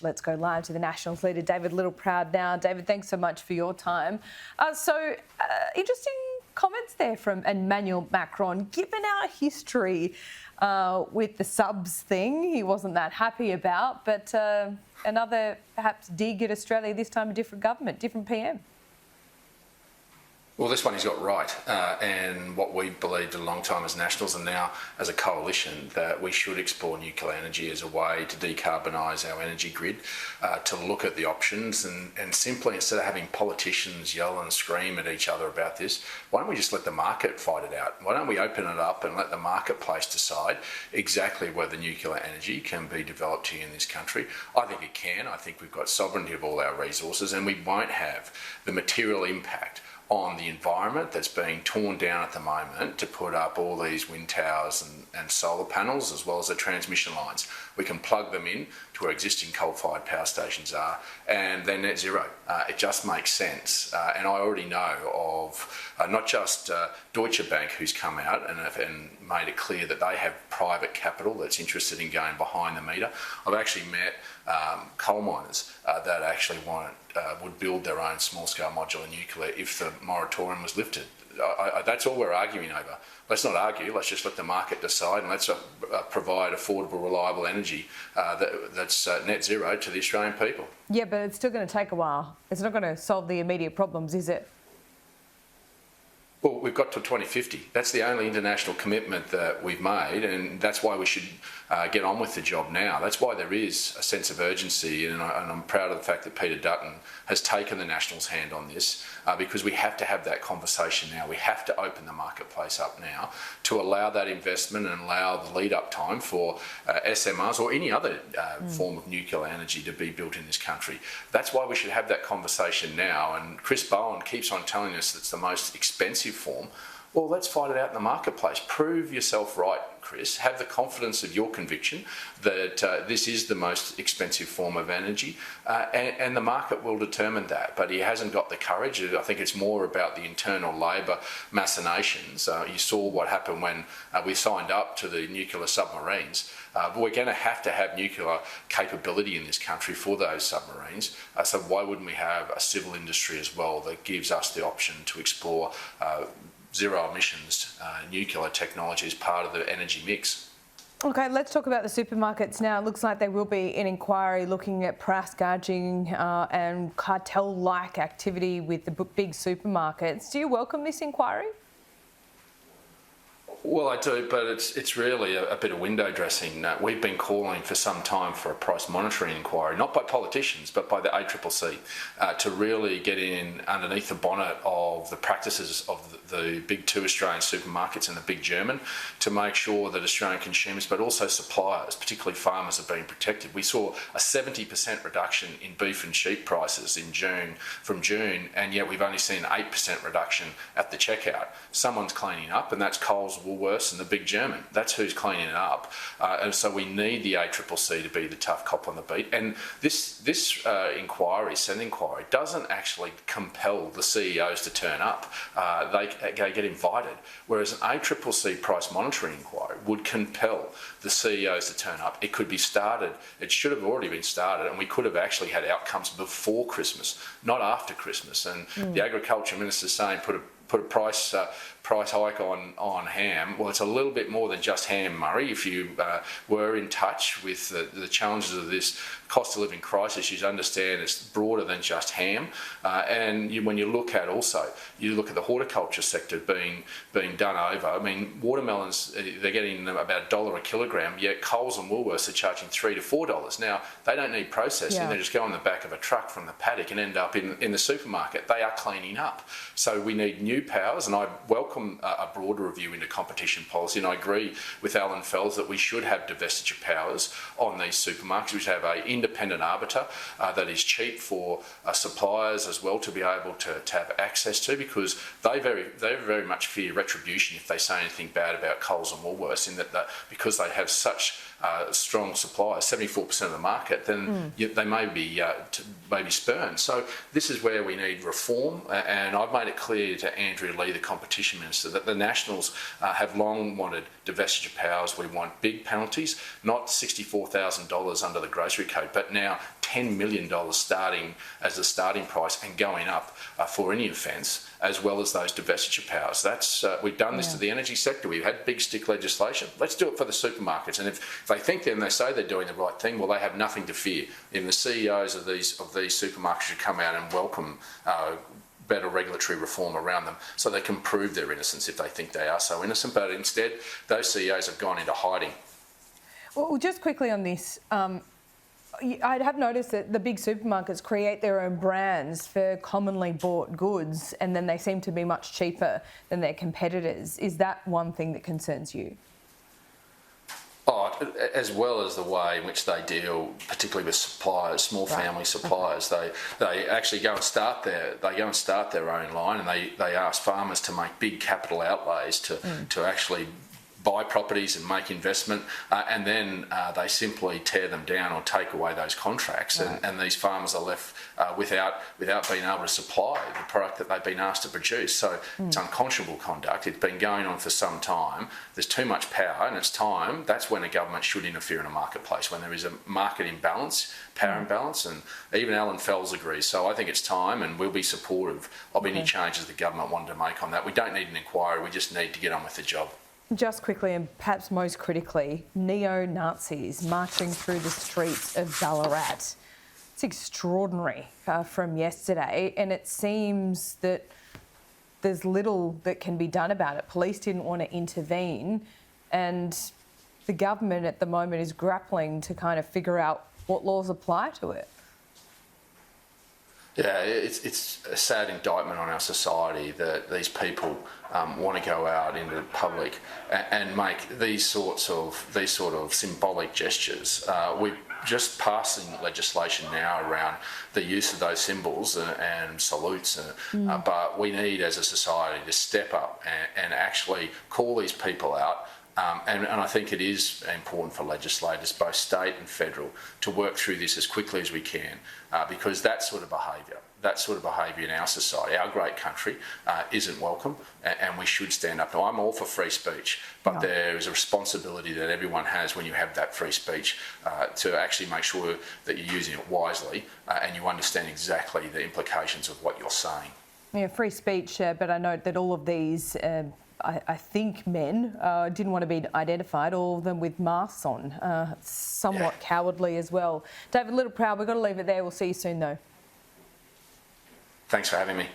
Let's go live to the Nationals leader, David Littleproud now. David, thanks so much for your time. Interesting comments there from Emmanuel Macron. Given our history with the subs thing, he wasn't that happy about, but another perhaps dig at Australia, this time a different government, different PM. Well, this one he's got right, and what we believed a long time as Nationals and now as a coalition, that we should explore nuclear energy as a way to decarbonise our energy grid, to look at the options and simply, instead of having politicians yell and scream at each other about this, why don't we just let the market fight it out? Why don't we open it up and let the marketplace decide exactly whether nuclear energy can be developed here in this country? I think it can. I think we've got sovereignty of all our resources, and we won't have the material impact on the environment that's being torn down at the moment to put up all these wind towers and solar panels, as well as the transmission lines. We can plug them in to where existing coal-fired power stations are, and they're net zero. It just makes sense. And I already know of not just Deutsche Bank, who's come out and made it clear that they have private capital that's interested in going behind the meter. I've actually met coal miners that actually would build their own small-scale modular nuclear if the moratorium was lifted. That's all we're arguing over. Let's not argue, let's just let the market decide, and let's provide affordable, reliable energy that's net zero to the Australian people. Yeah, but it's still going to take a while. It's not going to solve the immediate problems, is it? Well, we've got to 2050. That's the only international commitment that we've made, and that's why we should get on with the job now. That's why there is a sense of urgency, and I'm proud of the fact that Peter Dutton has taken the Nationals' hand on this, because we have to have that conversation now. We have to open the marketplace up now to allow that investment and allow the lead-up time for SMRs or any other form of nuclear energy to be built in this country. That's why we should have that conversation now, and Chris Bowen keeps on telling us it's the most expensive form. Well, let's fight it out in the marketplace. Prove yourself right, Chris. Have the confidence of your conviction that this is the most expensive form of energy, and the market will determine that. But he hasn't got the courage. I think it's more about the internal Labor machinations. You saw what happened when we signed up to the nuclear submarines. But we're going to have nuclear capability in this country for those submarines. So why wouldn't we have a civil industry as well that gives us the option to explore zero emissions nuclear technology as part of the energy mix? Okay, let's talk about the supermarkets now. It looks like there will be an inquiry looking at price gouging and cartel-like activity with the big supermarkets. Do you welcome this inquiry? Well, I do, but it's really a bit of window dressing. We've been calling for some time for a price monitoring inquiry, not by politicians, but by the ACCC, to really get in underneath the bonnet of the practices of the big two Australian supermarkets and the big German, to make sure that Australian consumers, but also suppliers, particularly farmers, are being protected. We saw a 70% reduction in beef and sheep prices from June, and yet we've only seen an 8% reduction at the checkout. Someone's cleaning up, and that's Coles, Woolworths and the big German. That's who's cleaning it up. And so we need the ACCC to be the tough cop on the beat. And this Senate inquiry, doesn't actually compel the CEOs to turn up. They get invited. Whereas an ACCC price monitoring inquiry would compel the CEOs to turn up. It could be started. It should have already been started, and we could have actually had outcomes before Christmas, not after Christmas. And the Agriculture Minister's saying put a price hike on ham. Well, it's a little bit more than just ham, Murray. If you were in touch with the challenges of this cost of living crisis, you understand it's broader than just ham. When you look at the horticulture sector being done over. I mean, watermelons, they're getting about $1 a kilogram, yet Coles and Woolworths are charging $3 to $4. Now, they don't need processing. They just go on the back of a truck from the paddock and end up in the supermarket. They are cleaning up. So we need new powers, and I welcome a broader review into competition policy, and I agree with Alan Fells that we should have divestiture powers on these supermarkets. We should have an independent arbiter that is cheap for suppliers as well to be able to have access to, because they very much fear retribution if they say anything bad about Coles and Woolworths, in that because they have such strong suppliers, 74% of the market, then they may be spurned. So this is where we need reform, and I've made it clear to Andrew Leigh, the Competition Minister, that the Nationals have long wanted divestiture powers. We want big penalties, not $64,000 under the Grocery Code, but now $10 million starting as the starting price and going up for any offence, as well as those divestiture powers. We've done this to the energy sector. We've had big stick legislation. Let's do it for the supermarkets. And if they think then they say they're doing the right thing, well, they have nothing to fear. And the CEOs of these supermarkets should come out and welcome better regulatory reform around them so they can prove their innocence if they think they are so innocent. But instead, those CEOs have gone into hiding. Well, just quickly on this, I have noticed that the big supermarkets create their own brands for commonly bought goods, and then they seem to be much cheaper than their competitors. Is that one thing that concerns you? Oh, as well as the way in which they deal, particularly with suppliers, small family suppliers. They actually go and start their own line, and they ask farmers to make big capital outlays to actually buy properties and make investment, and then they simply tear them down or take away those contracts, and these farmers are left without being able to supply the product that they've been asked to produce. So it's unconscionable conduct. It's been going on for some time. There's too much power, and it's time. That's when a government should interfere in a marketplace, when there is a market imbalance, power imbalance, and even Alan Fells agrees. So I think it's time, and we'll be supportive of any changes the government wanted to make on that. We don't need an inquiry. We just need to get on with the job. Just quickly, and perhaps most critically, neo-Nazis marching through the streets of Ballarat. It's extraordinary from yesterday, and it seems that there's little that can be done about it. Police didn't want to intervene, and the government at the moment is grappling to kind of figure out what laws apply to it. Yeah, it's a sad indictment on our society that these people want to go out into the public and make these sort of symbolic gestures. We're just passing legislation now around the use of those symbols and salutes, but we need as a society to step up and actually call these people out. And I think it is important for legislators, both state and federal, to work through this as quickly as we can, because that sort of behaviour in our society, our great country, isn't welcome, and we should stand up. Now, I'm all for free speech, but there is a responsibility that everyone has when you have that free speech to actually make sure that you're using it wisely and you understand exactly the implications of what you're saying. Yeah, free speech, but I note that all of these I think men didn't want to be identified, all of them with masks on, somewhat cowardly as well. David Littleproud, we've got to leave it there. We'll see you soon though. Thanks for having me.